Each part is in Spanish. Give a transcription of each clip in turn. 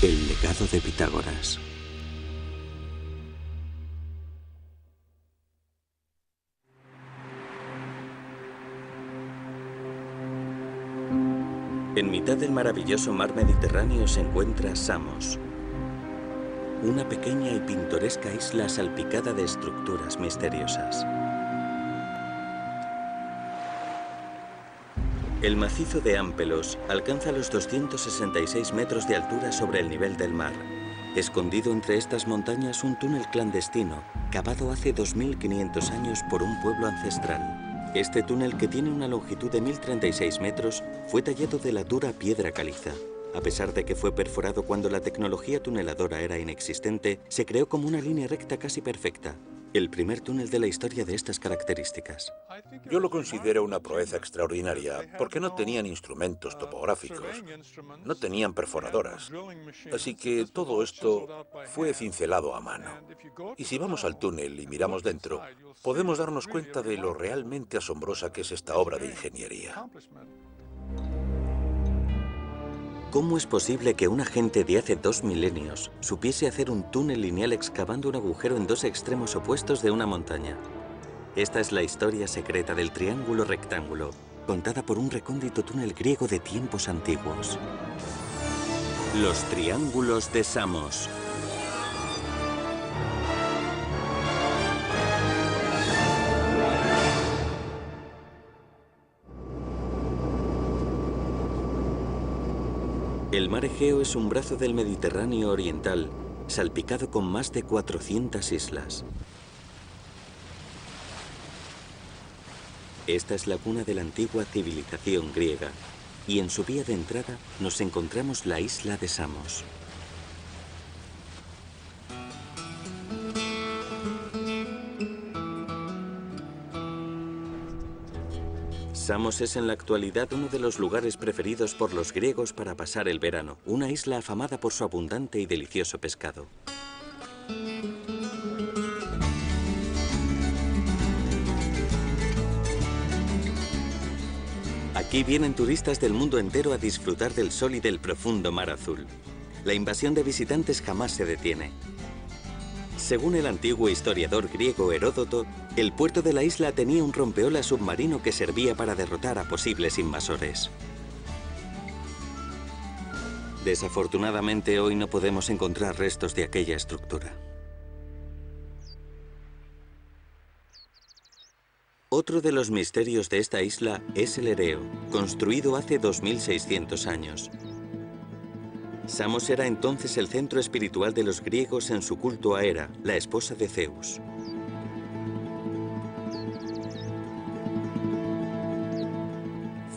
El legado de Pitágoras. En mitad del maravilloso mar Mediterráneo se encuentra Samos, una pequeña y pintoresca isla salpicada de estructuras misteriosas. El macizo de Ámpelos alcanza los 266 metros de altura sobre el nivel del mar. Escondido entre estas montañas un túnel clandestino, cavado hace 2500 años por un pueblo ancestral. Este túnel, que tiene una longitud de 1036 metros, fue tallado de la dura piedra caliza. A pesar de que fue perforado cuando la tecnología tuneladora era inexistente, se creó como una línea recta casi perfecta. El primer túnel de la historia de estas características. Yo lo considero una proeza extraordinaria porque no tenían instrumentos topográficos, no tenían perforadoras, así que todo esto fue cincelado a mano. Y si vamos al túnel y miramos dentro, podemos darnos cuenta de lo realmente asombrosa que es esta obra de ingeniería. ¿Cómo es posible que una gente de hace 2 milenios supiese hacer un túnel lineal excavando un agujero en dos extremos opuestos de una montaña? Esta es la historia secreta del triángulo rectángulo, contada por un recóndito túnel griego de tiempos antiguos. Los triángulos de Samos. El mar Egeo es un brazo del Mediterráneo oriental, salpicado con más de 400 islas. Esta es la cuna de la antigua civilización griega, y en su vía de entrada nos encontramos la isla de Samos. Samos es en la actualidad uno de los lugares preferidos por los griegos para pasar el verano, una isla afamada por su abundante y delicioso pescado. Aquí vienen turistas del mundo entero a disfrutar del sol y del profundo mar azul. La invasión de visitantes jamás se detiene. Según el antiguo historiador griego Heródoto, el puerto de la isla tenía un rompeolas submarino que servía para derrotar a posibles invasores. Desafortunadamente, hoy no podemos encontrar restos de aquella estructura. Otro de los misterios de esta isla es el Ereo, construido hace 2600 años. Samos era entonces el centro espiritual de los griegos en su culto a Hera, la esposa de Zeus.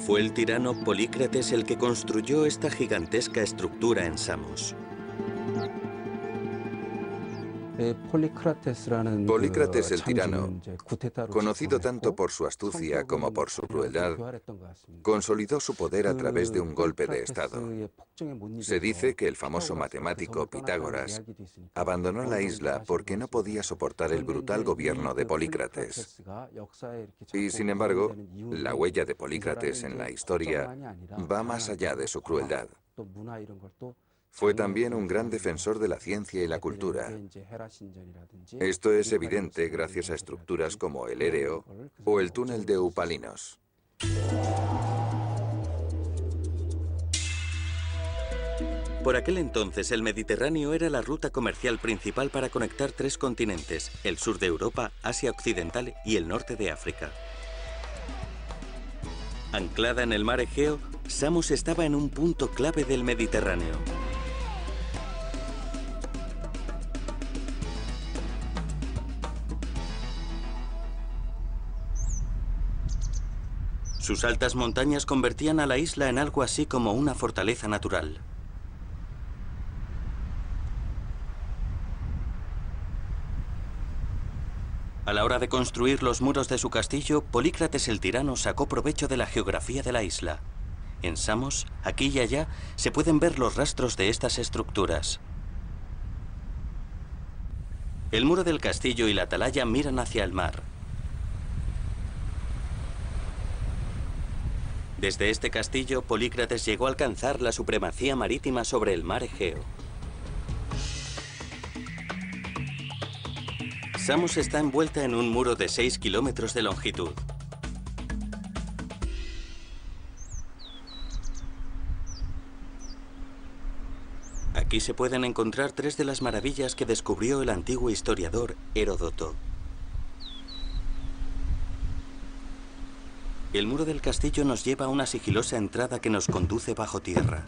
Fue el tirano Polícrates el que construyó esta gigantesca estructura en Samos. Polícrates el tirano, conocido tanto por su astucia como por su crueldad, consolidó su poder a través de un golpe de estado. Se dice que el famoso matemático Pitágoras abandonó la isla porque no podía soportar el brutal gobierno de Polícrates. Y sin embargo, la huella de Polícrates en la historia va más allá de su crueldad. Fue también un gran defensor de la ciencia y la cultura. Esto es evidente gracias a estructuras como el Ereo o el túnel de Eupalinos. Por aquel entonces, el Mediterráneo era la ruta comercial principal para conectar 3 continentes, el sur de Europa, Asia Occidental y el norte de África. Anclada en el mar Egeo, Samos estaba en un punto clave del Mediterráneo. Sus altas montañas convertían a la isla en algo así como una fortaleza natural. A la hora de construir los muros de su castillo, Polícrates el tirano sacó provecho de la geografía de la isla. En Samos, aquí y allá, se pueden ver los rastros de estas estructuras. El muro del castillo y la atalaya miran hacia el mar. Desde este castillo, Polícrates llegó a alcanzar la supremacía marítima sobre el mar Egeo. Samos está envuelta en un muro de 6 kilómetros de longitud. Aquí se pueden encontrar 3 de las maravillas que descubrió el antiguo historiador Heródoto. El muro del castillo nos lleva a una sigilosa entrada que nos conduce bajo tierra.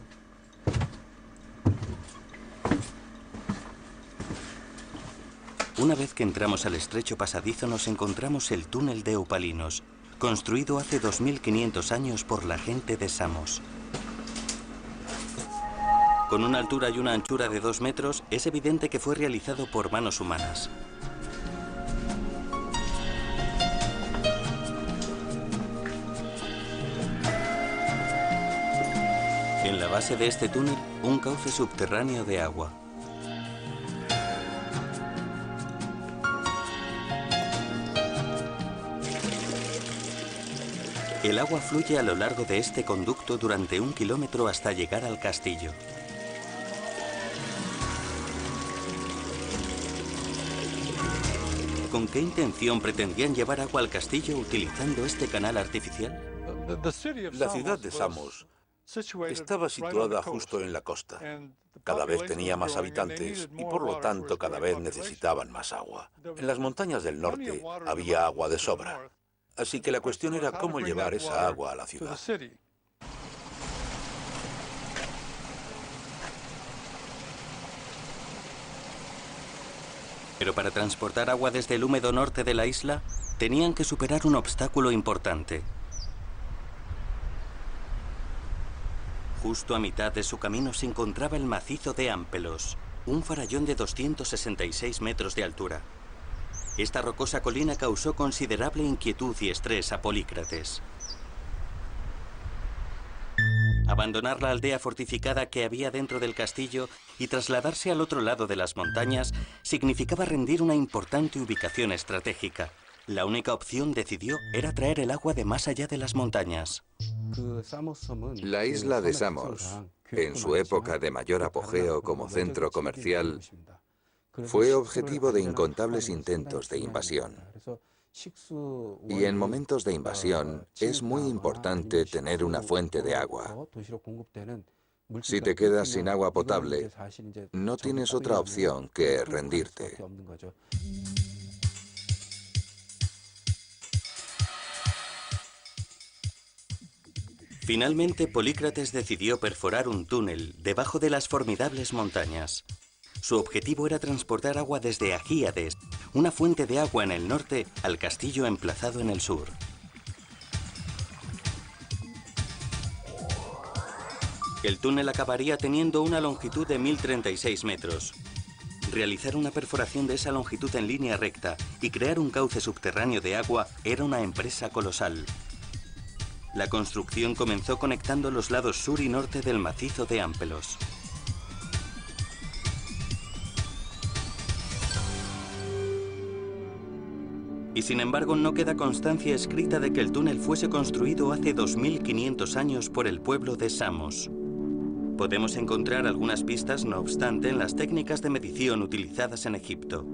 Una vez que entramos al estrecho pasadizo nos encontramos el túnel de Eupalinos, construido hace 2500 años por la gente de Samos. Con una altura y una anchura de 2 metros, es evidente que fue realizado por manos humanas. En la base de este túnel, un cauce subterráneo de agua. El agua fluye a lo largo de este conducto durante 1 kilómetro hasta llegar al castillo. ¿Con qué intención pretendían llevar agua al castillo utilizando este canal artificial? La ciudad de Samos estaba situada justo en la costa. Cada vez tenía más habitantes y por lo tanto cada vez necesitaban más agua. En las montañas del norte había agua de sobra. Así que la cuestión era cómo llevar esa agua a la ciudad. Pero para transportar agua desde el húmedo norte de la isla, tenían que superar un obstáculo importante. Justo a mitad de su camino se encontraba el macizo de Ampelos, un farallón de 266 metros de altura. Esta rocosa colina causó considerable inquietud y estrés a Polícrates. Abandonar la aldea fortificada que había dentro del castillo y trasladarse al otro lado de las montañas significaba rendir una importante ubicación estratégica. La única opción, decidió, era traer el agua de más allá de las montañas. La isla de Samos, en su época de mayor apogeo como centro comercial, fue objetivo de incontables intentos de invasión. Y en momentos de invasión es muy importante tener una fuente de agua. Si te quedas sin agua potable, no tienes otra opción que rendirte. Finalmente, Polícrates decidió perforar un túnel debajo de las formidables montañas. Su objetivo era transportar agua desde Agíades, una fuente de agua en el norte, al castillo emplazado en el sur. El túnel acabaría teniendo una longitud de 1036 metros. Realizar una perforación de esa longitud en línea recta y crear un cauce subterráneo de agua era una empresa colosal. La construcción comenzó conectando los lados sur y norte del macizo de Ampelos. Y sin embargo no queda constancia escrita de que el túnel fuese construido hace 2500 años por el pueblo de Samos. Podemos encontrar algunas pistas, no obstante, en las técnicas de medición utilizadas en Egipto.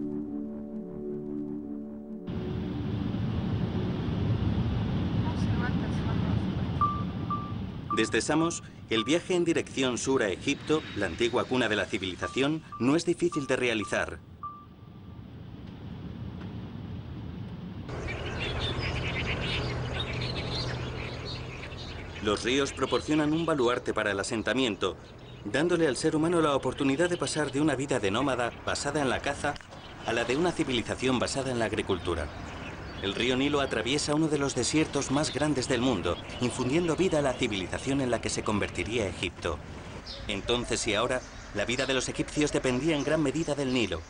Desde Samos, el viaje en dirección sur a Egipto, la antigua cuna de la civilización, no es difícil de realizar. Los ríos proporcionan un baluarte para el asentamiento, dándole al ser humano la oportunidad de pasar de una vida de nómada basada en la caza a la de una civilización basada en la agricultura. El río Nilo atraviesa uno de los desiertos más grandes del mundo, infundiendo vida a la civilización en la que se convertiría Egipto. Entonces y ahora, la vida de los egipcios dependía en gran medida del Nilo.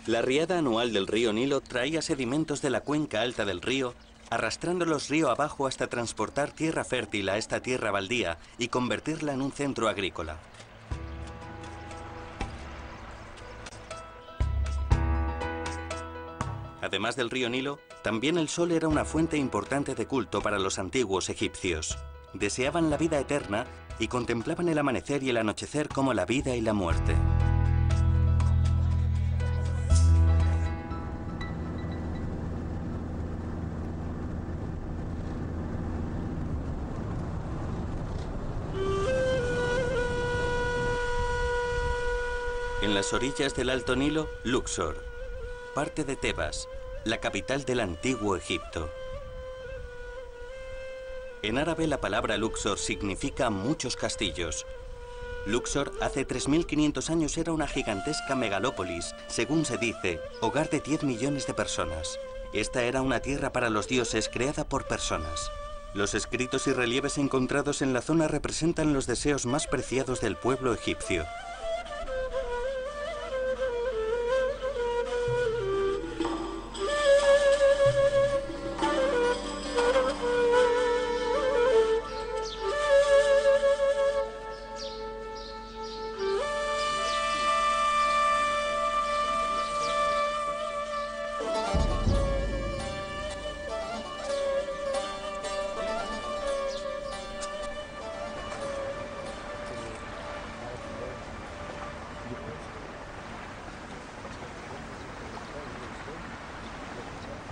La riada anual del río Nilo traía sedimentos de la cuenca alta del río, arrastrándolos río abajo hasta transportar tierra fértil a esta tierra baldía y convertirla en un centro agrícola. Además del río Nilo, también el sol era una fuente importante de culto para los antiguos egipcios. Deseaban la vida eterna y contemplaban el amanecer y el anochecer como la vida y la muerte. En las orillas del Alto Nilo, Luxor, parte de Tebas, la capital del antiguo Egipto. En árabe la palabra Luxor significa muchos castillos. Luxor hace 3.500 años era una gigantesca megalópolis, según se dice, hogar de 10 millones de personas. Esta era una tierra para los dioses creada por personas. Los escritos y relieves encontrados en la zona representan los deseos más preciados del pueblo egipcio.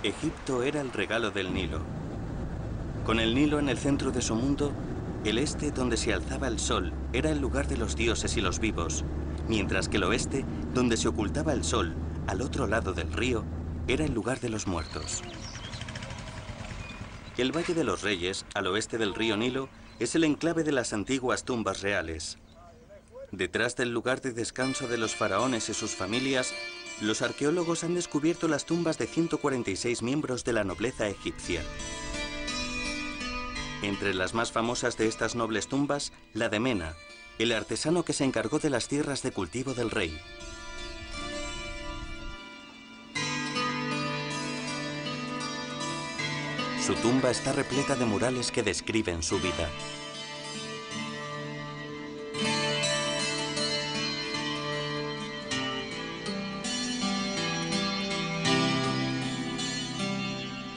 Egipto era el regalo del Nilo. Con el Nilo en el centro de su mundo, el este, donde se alzaba el sol, era el lugar de los dioses y los vivos, mientras que el oeste, donde se ocultaba el sol, al otro lado del río, era el lugar de los muertos. El Valle de los Reyes, al oeste del río Nilo, es el enclave de las antiguas tumbas reales. Detrás del lugar de descanso de los faraones y sus familias, los arqueólogos han descubierto las tumbas de 146 miembros de la nobleza egipcia. Entre las más famosas de estas nobles tumbas, la de Mena, el artesano que se encargó de las tierras de cultivo del rey. Su tumba está repleta de murales que describen su vida.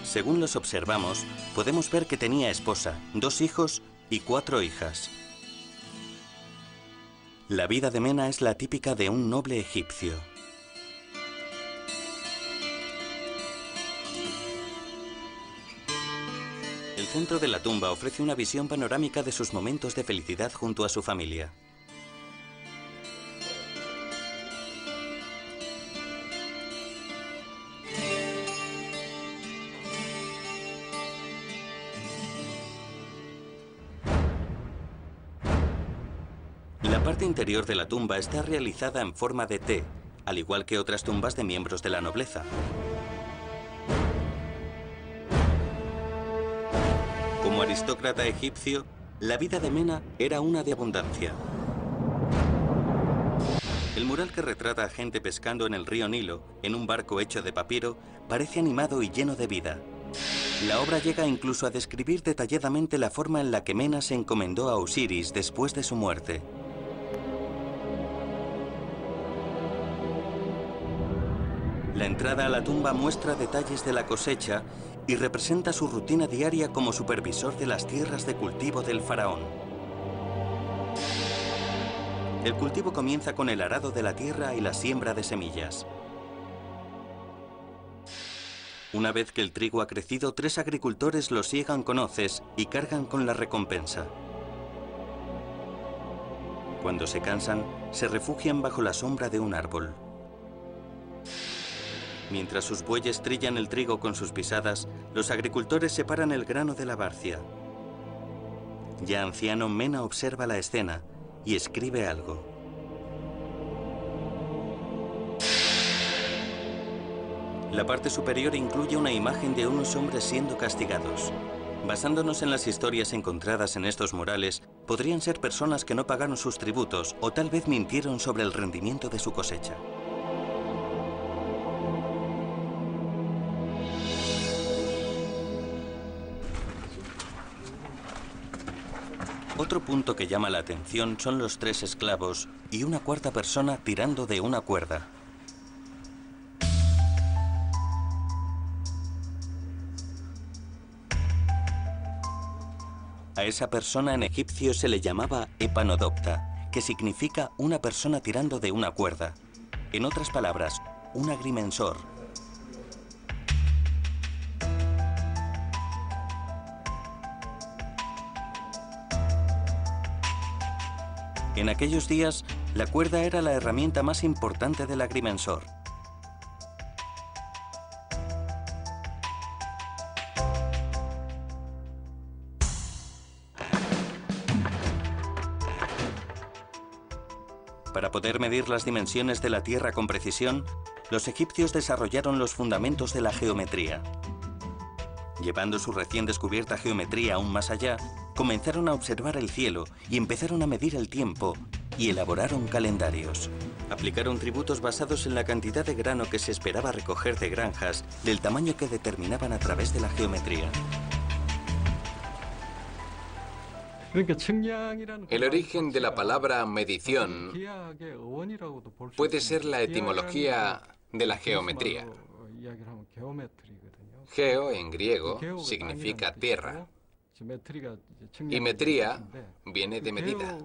Según los observamos, podemos ver que tenía esposa, 2 hijos y 4 hijas. La vida de Mena es la típica de un noble egipcio. El centro de la tumba ofrece una visión panorámica de sus momentos de felicidad junto a su familia. La parte interior de la tumba está realizada en forma de T, al igual que otras tumbas de miembros de la nobleza. Como aristócrata egipcio, la vida de Mena era una de abundancia. El mural que retrata a gente pescando en el río Nilo, en un barco hecho de papiro, parece animado y lleno de vida. La obra llega incluso a describir detalladamente la forma en la que Mena se encomendó a Osiris después de su muerte. La entrada a la tumba muestra detalles de la cosecha y representa su rutina diaria como supervisor de las tierras de cultivo del faraón. El cultivo comienza con el arado de la tierra y la siembra de semillas. Una vez que el trigo ha crecido, 3 agricultores lo siegan con hoces y cargan con la recompensa. Cuando se cansan, se refugian bajo la sombra de un árbol. Mientras sus bueyes trillan el trigo con sus pisadas, los agricultores separan el grano de la barcia. Ya anciano, Mena observa la escena y escribe algo. La parte superior incluye una imagen de unos hombres siendo castigados. Basándonos en las historias encontradas en estos murales, podrían ser personas que no pagaron sus tributos o tal vez mintieron sobre el rendimiento de su cosecha. Otro punto que llama la atención son los 3 esclavos y una cuarta persona tirando de una cuerda. A esa persona en egipcio se le llamaba epanodopta, que significa una persona tirando de una cuerda. En otras palabras, un agrimensor. En aquellos días, la cuerda era la herramienta más importante del agrimensor. Para poder medir las dimensiones de la Tierra con precisión, los egipcios desarrollaron los fundamentos de la geometría. Llevando su recién descubierta geometría aún más allá, comenzaron a observar el cielo y empezaron a medir el tiempo y elaboraron calendarios. Aplicaron tributos basados en la cantidad de grano que se esperaba recoger de granjas, del tamaño que determinaban a través de la geometría. El origen de la palabra medición puede ser la etimología de la geometría. Geo, en griego, significa tierra, y metría viene de medida.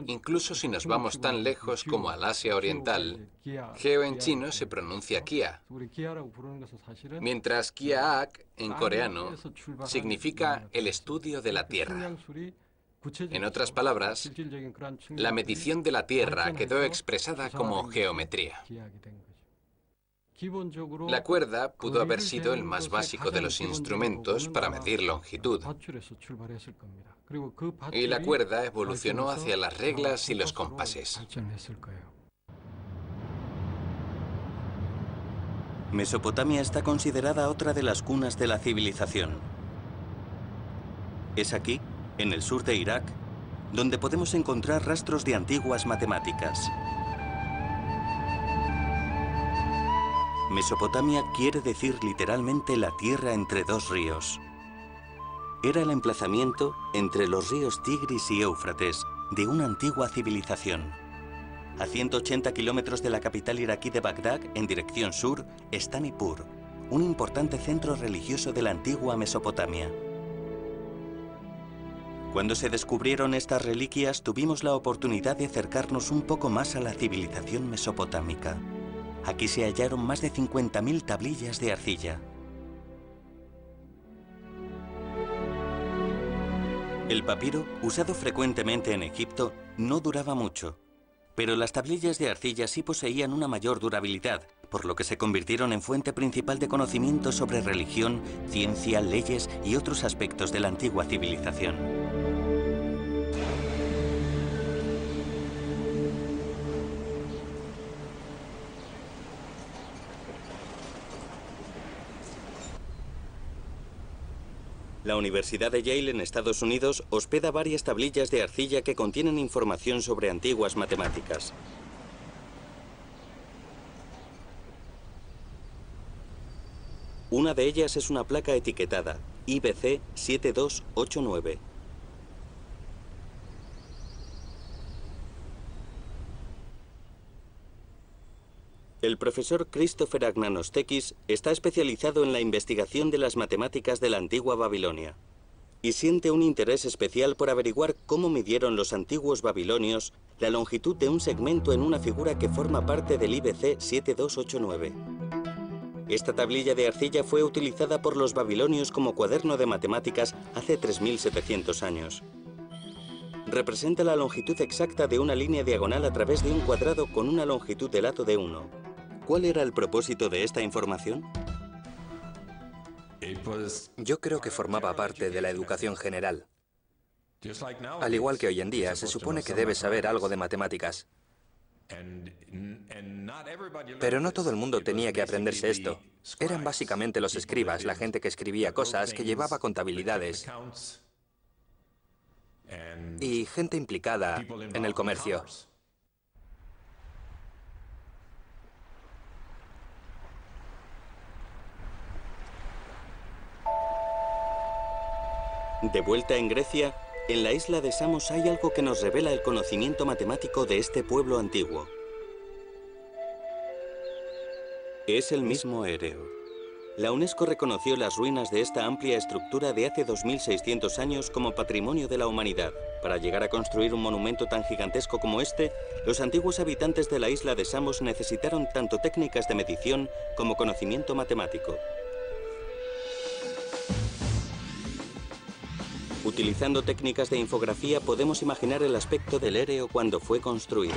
Incluso si nos vamos tan lejos como al Asia Oriental, geo en chino se pronuncia kia, mientras kiaak en coreano significa el estudio de la tierra. En otras palabras, la medición de la tierra quedó expresada como geometría. La cuerda pudo haber sido el más básico de los instrumentos para medir longitud. Y la cuerda evolucionó hacia las reglas y los compases. Mesopotamia está considerada otra de las cunas de la civilización. Es aquí, en el sur de Irak, donde podemos encontrar rastros de antiguas matemáticas. Mesopotamia quiere decir literalmente la tierra entre dos ríos. Era el emplazamiento entre los ríos Tigris y Éufrates de una antigua civilización. A 180 kilómetros de la capital iraquí de Bagdad, en dirección sur, está Nippur, un importante centro religioso de la antigua Mesopotamia. Cuando se descubrieron estas reliquias, tuvimos la oportunidad de acercarnos un poco más a la civilización mesopotámica. Aquí se hallaron más de 50.000 tablillas de arcilla. El papiro, usado frecuentemente en Egipto, no duraba mucho. Pero las tablillas de arcilla sí poseían una mayor durabilidad, por lo que se convirtieron en fuente principal de conocimiento sobre religión, ciencia, leyes y otros aspectos de la antigua civilización. La Universidad de Yale en Estados Unidos hospeda varias tablillas de arcilla que contienen información sobre antiguas matemáticas. Una de ellas es una placa etiquetada IBC 7289. El profesor Christopher Agnanostekis está especializado en la investigación de las matemáticas de la antigua Babilonia y siente un interés especial por averiguar cómo midieron los antiguos babilonios la longitud de un segmento en una figura que forma parte del IBC 7289. Esta tablilla de arcilla fue utilizada por los babilonios como cuaderno de matemáticas hace 3.700 años. Representa la longitud exacta de una línea diagonal a través de un cuadrado con una longitud de lado de 1. ¿Cuál era el propósito de esta información? Yo creo que formaba parte de la educación general. Al igual que hoy en día, se supone que debes saber algo de matemáticas. Pero no todo el mundo tenía que aprenderse esto. Eran básicamente los escribas, la gente que escribía cosas, que llevaba contabilidades y gente implicada en el comercio. De vuelta en Grecia, en la isla de Samos hay algo que nos revela el conocimiento matemático de este pueblo antiguo. Es el mismo Ereo. La UNESCO reconoció las ruinas de esta amplia estructura de hace 2600 años como patrimonio de la humanidad. Para llegar a construir un monumento tan gigantesco como este, los antiguos habitantes de la isla de Samos necesitaron tanto técnicas de medición como conocimiento matemático. Utilizando técnicas de infografía podemos imaginar el aspecto del éreo cuando fue construido.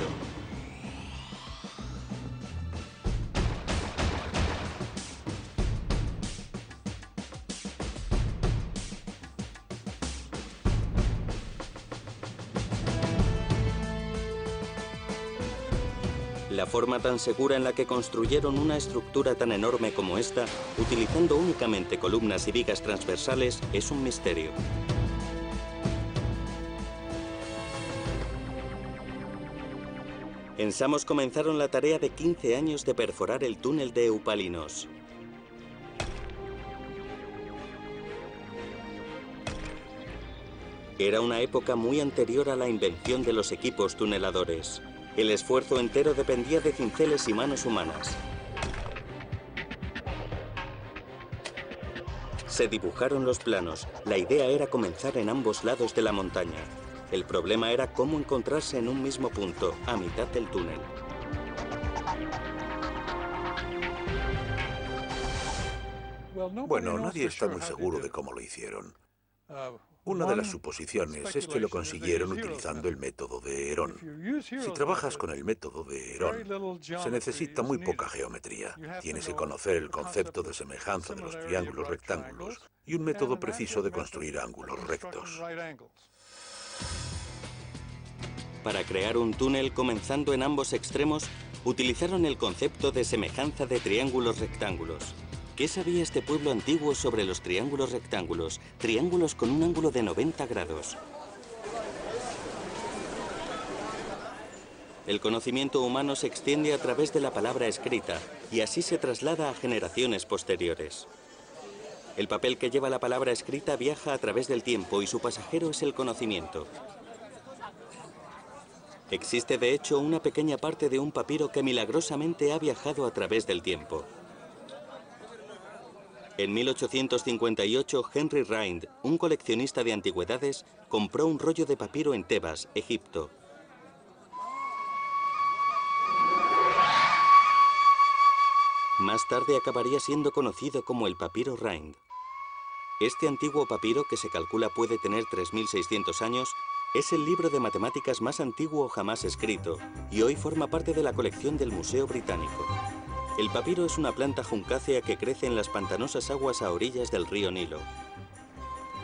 La forma tan segura en la que construyeron una estructura tan enorme como esta, utilizando únicamente columnas y vigas transversales, es un misterio. En Samos comenzaron la tarea de 15 años de perforar el túnel de Eupalinos. Era una época muy anterior a la invención de los equipos tuneladores. El esfuerzo entero dependía de cinceles y manos humanas. Se dibujaron los planos. La idea era comenzar en ambos lados de la montaña. El problema era cómo encontrarse en un mismo punto, a mitad del túnel. Bueno, nadie está muy seguro de cómo lo hicieron. Una de las suposiciones es que lo consiguieron utilizando el método de Herón. Si trabajas con el método de Herón, se necesita muy poca geometría. Tienes que conocer el concepto de semejanza de los triángulos rectángulos y un método preciso de construir ángulos rectos. Para crear un túnel comenzando en ambos extremos, utilizaron el concepto de semejanza de triángulos rectángulos. ¿Qué sabía este pueblo antiguo sobre los triángulos rectángulos? Triángulos con un ángulo de 90 grados. El conocimiento humano se extiende a través de la palabra escrita y así se traslada a generaciones posteriores. El papel que lleva la palabra escrita viaja a través del tiempo y su pasajero es el conocimiento. Existe de hecho una pequeña parte de un papiro que milagrosamente ha viajado a través del tiempo. En 1858, Henry Rind, un coleccionista de antigüedades, compró un rollo de papiro en Tebas, Egipto. Más tarde acabaría siendo conocido como el papiro Rind. Este antiguo papiro, que se calcula puede tener 3.600 años, es el libro de matemáticas más antiguo jamás escrito y hoy forma parte de la colección del Museo Británico. El papiro es una planta juncácea que crece en las pantanosas aguas a orillas del río Nilo.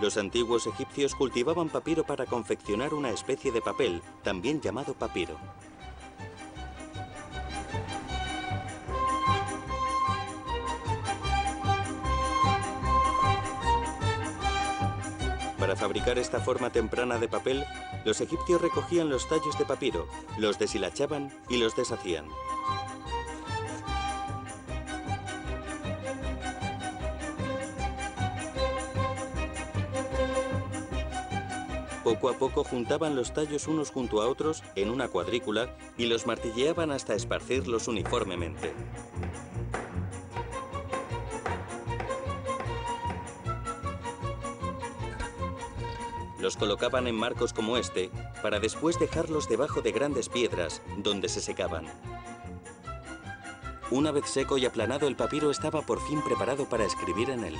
Los antiguos egipcios cultivaban papiro para confeccionar una especie de papel, también llamado papiro. Para fabricar esta forma temprana de papel, los egipcios recogían los tallos de papiro, los deshilachaban y los deshacían. Poco a poco juntaban los tallos unos junto a otros en una cuadrícula y los martilleaban hasta esparcirlos uniformemente. Los colocaban en marcos como este para después dejarlos debajo de grandes piedras donde se secaban. Una vez seco y aplanado, el papiro estaba por fin preparado para escribir en él.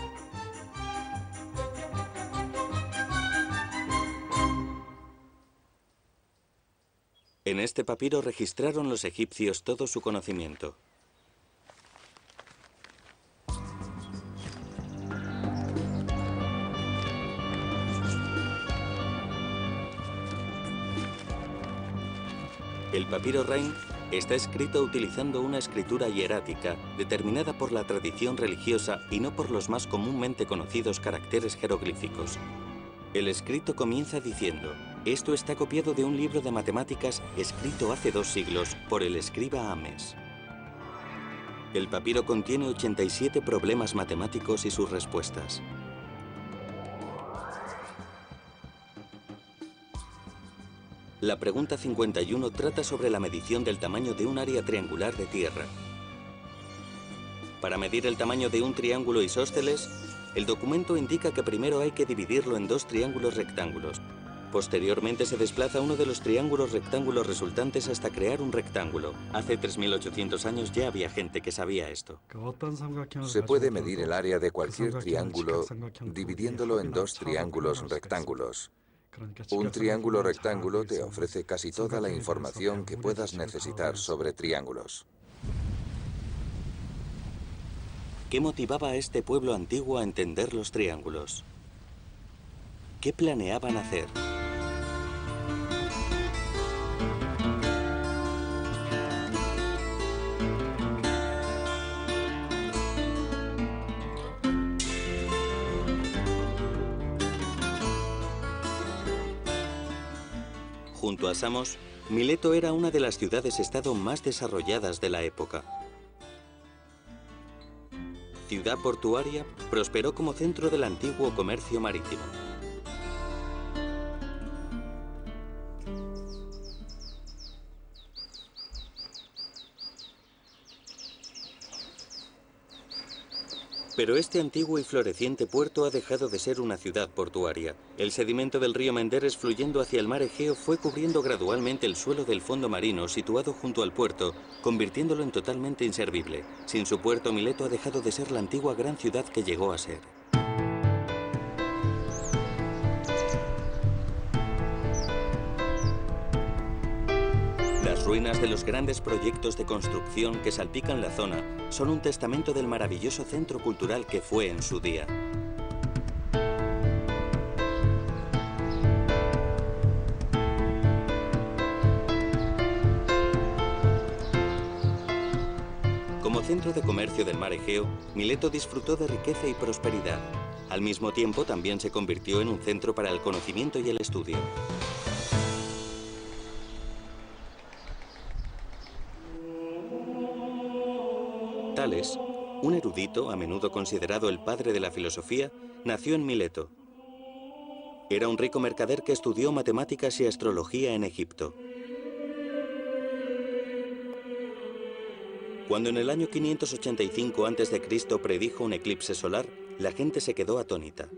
En este papiro registraron los egipcios todo su conocimiento. El papiro Rind está escrito utilizando una escritura hierática determinada por la tradición religiosa y no por los más comúnmente conocidos caracteres jeroglíficos. El escrito comienza diciendo: esto está copiado de un libro de matemáticas escrito hace 2 siglos por el escriba Ames. El papiro contiene 87 problemas matemáticos y sus respuestas. La pregunta 51 trata sobre la medición del tamaño de un área triangular de tierra. Para medir el tamaño de un triángulo isósceles, el documento indica que primero hay que dividirlo en 2 triángulos rectángulos. Posteriormente se desplaza uno de los triángulos rectángulos resultantes hasta crear un rectángulo. Hace 3.800 años ya había gente que sabía esto. Se puede medir el área de cualquier triángulo dividiéndolo en dos triángulos rectángulos. Un triángulo rectángulo te ofrece casi toda la información que puedas necesitar sobre triángulos. ¿Qué motivaba a este pueblo antiguo a entender los triángulos? ¿Qué planeaban hacer? Junto a Samos, Mileto era una de las ciudades-estado más desarrolladas de la época. Ciudad portuaria, prosperó como centro del antiguo comercio marítimo. Pero este antiguo y floreciente puerto ha dejado de ser una ciudad portuaria. El sedimento del río Menderes fluyendo hacia el mar Egeo fue cubriendo gradualmente el suelo del fondo marino situado junto al puerto, convirtiéndolo en totalmente inservible. Sin su puerto, Mileto ha dejado de ser la antigua gran ciudad que llegó a ser. Las ruinas de los grandes proyectos de construcción que salpican la zona son un testamento del maravilloso centro cultural que fue en su día. Como centro de comercio del mar Egeo, Mileto disfrutó de riqueza y prosperidad. Al mismo tiempo, también se convirtió en un centro para el conocimiento y el estudio. Tales, un erudito, a menudo considerado el padre de la filosofía, nació en Mileto. Era un rico mercader que estudió matemáticas y astrología en Egipto. Cuando en el año 585 a.C. predijo un eclipse solar, la gente se quedó atónita.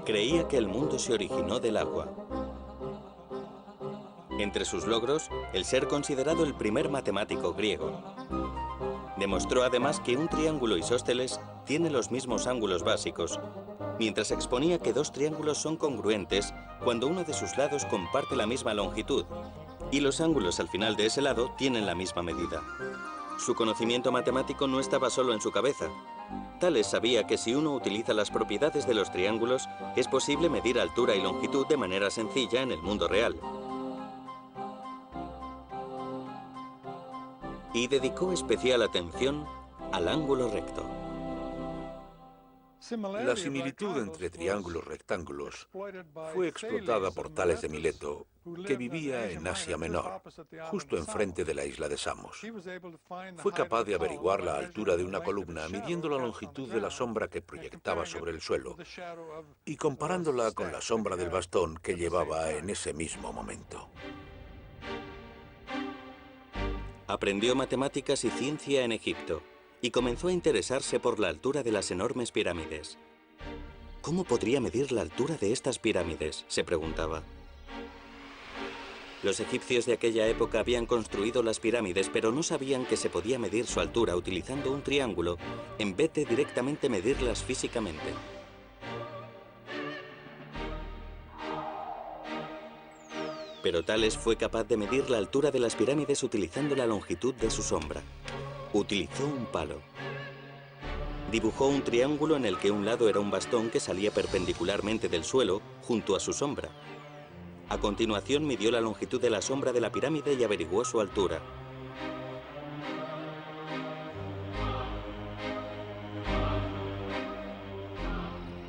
Creía que el mundo se originó del agua. Entre sus logros, el ser considerado el primer matemático griego. Demostró además que un triángulo isósceles tiene los mismos ángulos básicos, mientras exponía que dos triángulos son congruentes cuando uno de sus lados comparte la misma longitud, y los ángulos al final de ese lado tienen la misma medida. Su conocimiento matemático no estaba solo en su cabeza. Tales sabía que si uno utiliza las propiedades de los triángulos, es posible medir altura y longitud de manera sencilla en el mundo real. Y dedicó especial atención al ángulo recto. La similitud entre triángulos rectángulos fue explotada por Tales de Mileto, que vivía en Asia Menor, justo enfrente de la isla de Samos. Fue capaz de averiguar la altura de una columna midiendo la longitud de la sombra que proyectaba sobre el suelo y comparándola con la sombra del bastón que llevaba en ese mismo momento. Aprendió matemáticas y ciencia en Egipto y comenzó a interesarse por la altura de las enormes pirámides. ¿Cómo podría medir la altura de estas pirámides?, se preguntaba. Los egipcios de aquella época habían construido las pirámides, pero no sabían que se podía medir su altura utilizando un triángulo en vez de directamente medirlas físicamente. Pero Tales fue capaz de medir la altura de las pirámides utilizando la longitud de su sombra. Utilizó un palo. Dibujó un triángulo en el que un lado era un bastón que salía perpendicularmente del suelo junto a su sombra. A continuación midió la longitud de la sombra de la pirámide y averiguó su altura.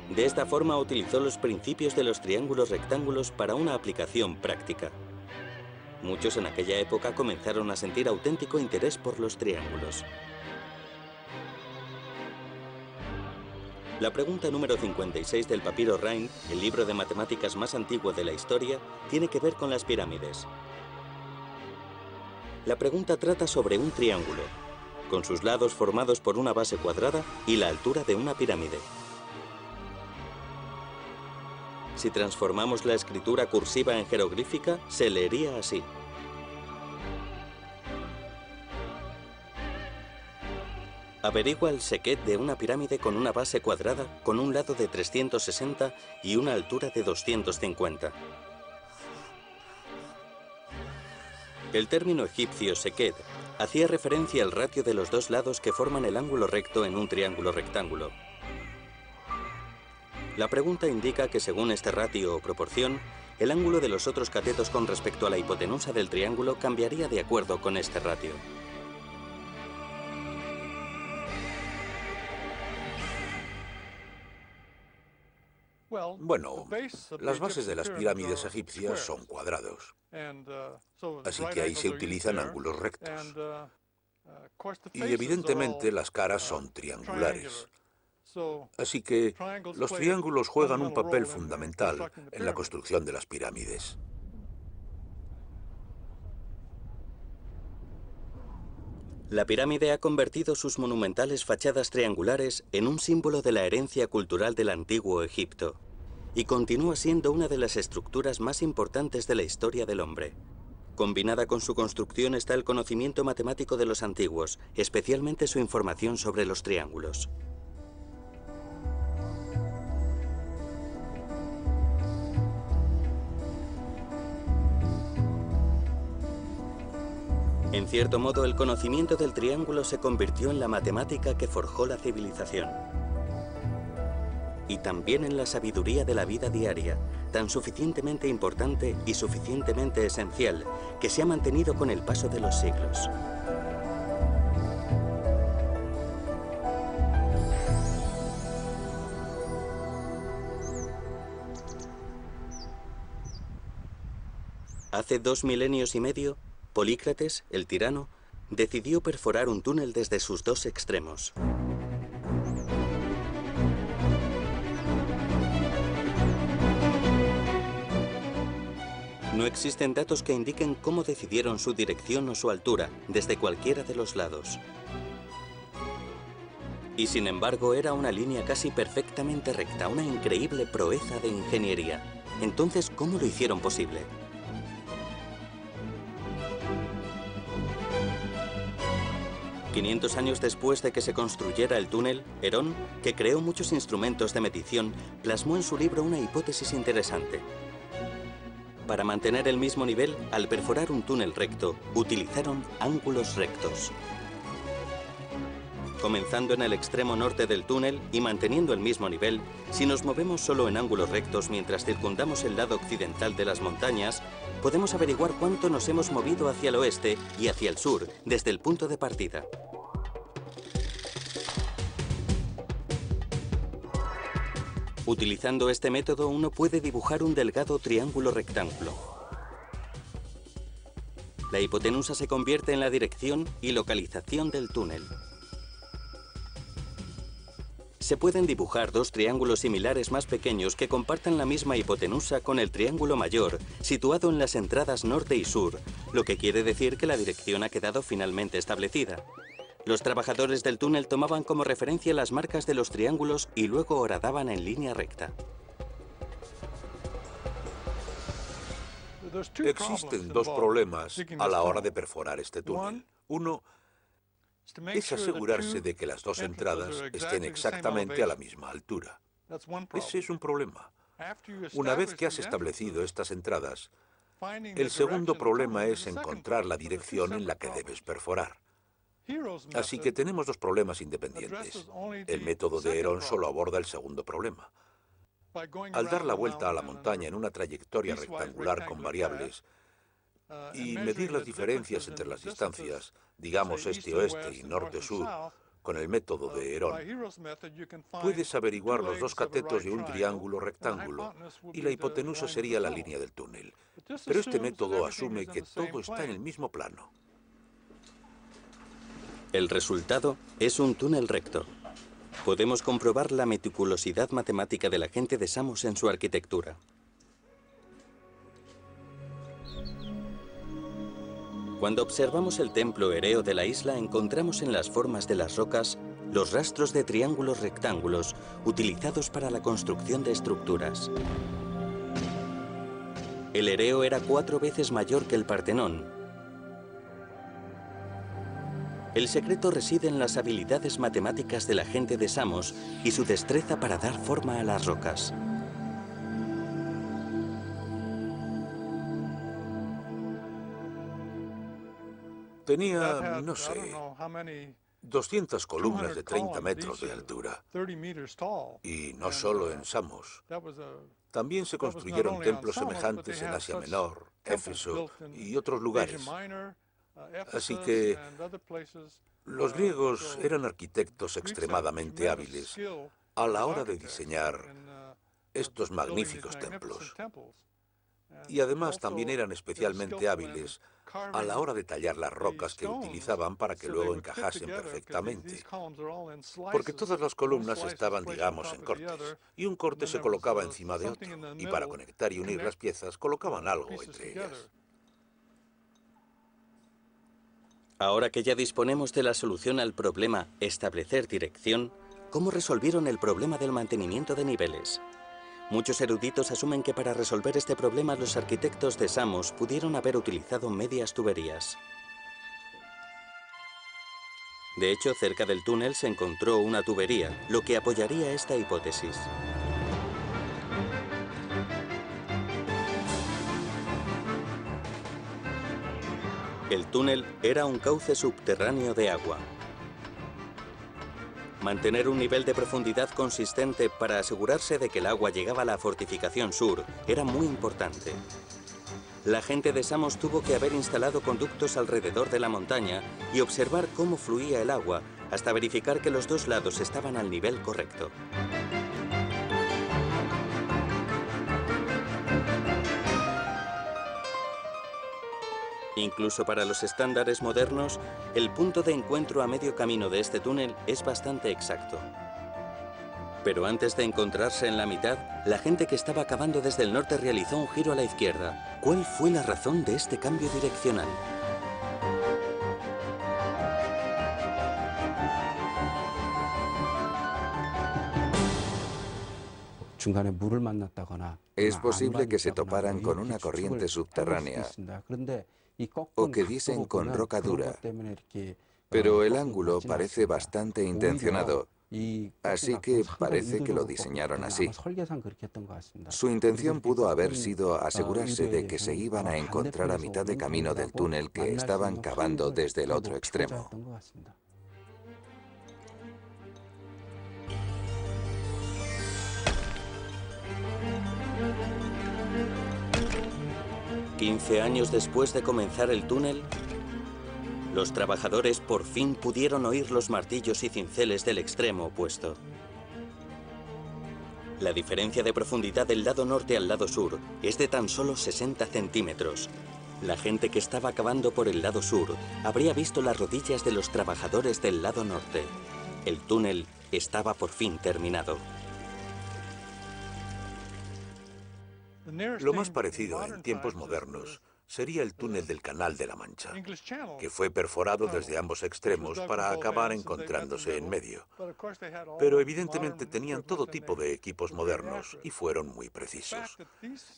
De esta forma utilizó los principios de los triángulos rectángulos para una aplicación práctica. Muchos en aquella época comenzaron a sentir auténtico interés por los triángulos. La pregunta número 56 del papiro Rhind, el libro de matemáticas más antiguo de la historia, tiene que ver con las pirámides. La pregunta trata sobre un triángulo. con sus lados formados por una base cuadrada y la altura de una pirámide. Si transformamos la escritura cursiva en jeroglífica, se leería así. Averigua el sequet de una pirámide con una base cuadrada, con un lado de 360 y una altura de 250. El término egipcio sequet hacía referencia al ratio de los dos lados que forman el ángulo recto en un triángulo rectángulo. La pregunta indica que según este ratio o proporción, el ángulo de los otros catetos con respecto a la hipotenusa del triángulo cambiaría de acuerdo con este ratio. Bueno, las bases de las pirámides egipcias son cuadrados, así que ahí se utilizan ángulos rectos. Y evidentemente las caras son triangulares. Así que los triángulos juegan un papel fundamental en la construcción de las pirámides. La pirámide ha convertido sus monumentales fachadas triangulares en un símbolo de la herencia cultural del antiguo Egipto y continúa siendo una de las estructuras más importantes de la historia del hombre. Combinada con su construcción está el conocimiento matemático de los antiguos, especialmente su información sobre los triángulos. En cierto modo, el conocimiento del triángulo se convirtió en la matemática que forjó la civilización. Y también en la sabiduría de la vida diaria, tan suficientemente importante y suficientemente esencial, que se ha mantenido con el paso de los siglos. Hace 2 milenios y medio, Polícrates, el tirano, decidió perforar un túnel desde sus dos extremos. No existen datos que indiquen cómo decidieron su dirección o su altura, desde cualquiera de los lados. Y sin embargo, era una línea casi perfectamente recta, una increíble proeza de ingeniería. Entonces, ¿cómo lo hicieron posible? $500 años después de que se construyera el túnel, Herón, que creó muchos instrumentos de medición, plasmó en su libro una hipótesis interesante. Para mantener el mismo nivel, al perforar un túnel recto, utilizaron ángulos rectos. Comenzando en el extremo norte del túnel y manteniendo el mismo nivel, si nos movemos solo en ángulos rectos mientras circundamos el lado occidental de las montañas, podemos averiguar cuánto nos hemos movido hacia el oeste y hacia el sur desde el punto de partida. Utilizando este método, uno puede dibujar un delgado triángulo rectángulo. La hipotenusa se convierte en la dirección y localización del túnel. Se pueden dibujar dos triángulos similares más pequeños que compartan la misma hipotenusa con el triángulo mayor, situado en las entradas norte y sur, lo que quiere decir que la dirección ha quedado finalmente establecida. Los trabajadores del túnel tomaban como referencia las marcas de los triángulos y luego horadaban en línea recta. Existen dos problemas a la hora de perforar este túnel. Uno es asegurarse de que las dos entradas estén exactamente a la misma altura. Ese es un problema. Una vez que has establecido estas entradas, el segundo problema es encontrar la dirección en la que debes perforar. Así que tenemos dos problemas independientes. El método de Herón solo aborda el segundo problema. Al dar la vuelta a la montaña en una trayectoria rectangular con variables y medir las diferencias entre las distancias, digamos este-oeste y norte-sur, con el método de Herón, puedes averiguar los dos catetos de un triángulo rectángulo y la hipotenusa sería la línea del túnel. Pero este método asume que todo está en el mismo plano. El resultado es un túnel recto. Podemos comprobar la meticulosidad matemática de la gente de Samos en su arquitectura. Cuando observamos el templo ereo de la isla, encontramos en las formas de las rocas los rastros de triángulos rectángulos utilizados para la construcción de estructuras. El ereo era 4 veces mayor que el Partenón. El secreto reside en las habilidades matemáticas de la gente de Samos y su destreza para dar forma a las rocas. Tenía, no sé, 200 columnas de 30 metros de altura. Y no solo en Samos. También se construyeron templos semejantes en Asia Menor, Éfeso y otros lugares. Así que los griegos eran arquitectos extremadamente hábiles a la hora de diseñar estos magníficos templos. Y además también eran especialmente hábiles a la hora de tallar las rocas que utilizaban para que luego encajasen perfectamente. Porque todas las columnas estaban, digamos, en cortes, y un corte se colocaba encima de otro, y para conectar y unir las piezas colocaban algo entre ellas. Ahora que ya disponemos de la solución al problema establecer dirección, ¿cómo resolvieron el problema del mantenimiento de niveles? Muchos eruditos asumen que para resolver este problema los arquitectos de Samos pudieron haber utilizado medias tuberías. De hecho, cerca del túnel se encontró una tubería, lo que apoyaría esta hipótesis. El túnel era un cauce subterráneo de agua. Mantener un nivel de profundidad consistente para asegurarse de que el agua llegaba a la fortificación sur era muy importante. La gente de Samos tuvo que haber instalado conductos alrededor de la montaña y observar cómo fluía el agua hasta verificar que los dos lados estaban al nivel correcto. Incluso para los estándares modernos, el punto de encuentro a medio camino de este túnel es bastante exacto. Pero antes de encontrarse en la mitad, la gente que estaba cavando desde el norte realizó un giro a la izquierda. ¿Cuál fue la razón de este cambio direccional? Es posible que se toparan con una corriente subterránea o que diesen con roca dura, pero el ángulo parece bastante intencionado, así que parece que lo diseñaron así. Su intención pudo haber sido asegurarse de que se iban a encontrar a mitad de camino del túnel que estaban cavando desde el otro extremo. «15 años después de comenzar el túnel, los trabajadores por fin pudieron oír los martillos y cinceles del extremo opuesto. La diferencia de profundidad del lado norte al lado sur es de tan solo 60 centímetros. La gente que estaba cavando por el lado sur habría visto las rodillas de los trabajadores del lado norte. El túnel estaba por fin terminado. Lo más parecido en tiempos modernos sería el túnel del Canal de la Mancha, que fue perforado desde ambos extremos para acabar encontrándose en medio. Pero evidentemente tenían todo tipo de equipos modernos y fueron muy precisos.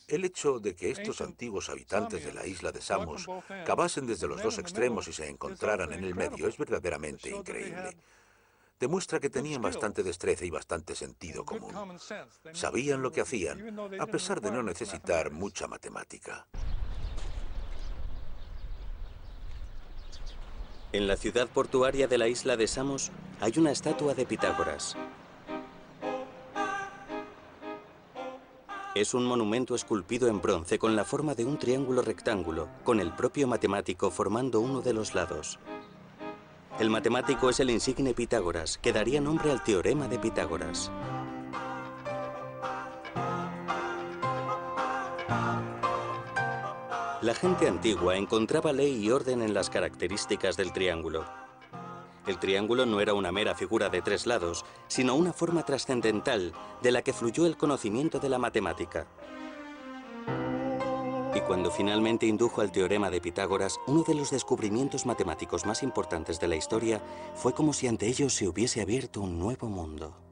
El hecho de que estos antiguos habitantes de la isla de Samos cavasen desde los dos extremos y se encontraran en el medio es verdaderamente increíble. Demuestra que tenían bastante destreza y bastante sentido común. Sabían lo que hacían, a pesar de no necesitar mucha matemática. En la ciudad portuaria de la isla de Samos hay una estatua de Pitágoras. Es un monumento esculpido en bronce con la forma de un triángulo rectángulo, con el propio matemático formando uno de los lados. El matemático es el insigne Pitágoras, que daría nombre al teorema de Pitágoras. La gente antigua encontraba ley y orden en las características del triángulo. El triángulo no era una mera figura de 3 lados, sino una forma trascendental de la que fluyó el conocimiento de la matemática. Y cuando finalmente indujo al teorema de Pitágoras, uno de los descubrimientos matemáticos más importantes de la historia, fue como si ante ellos se hubiese abierto un nuevo mundo.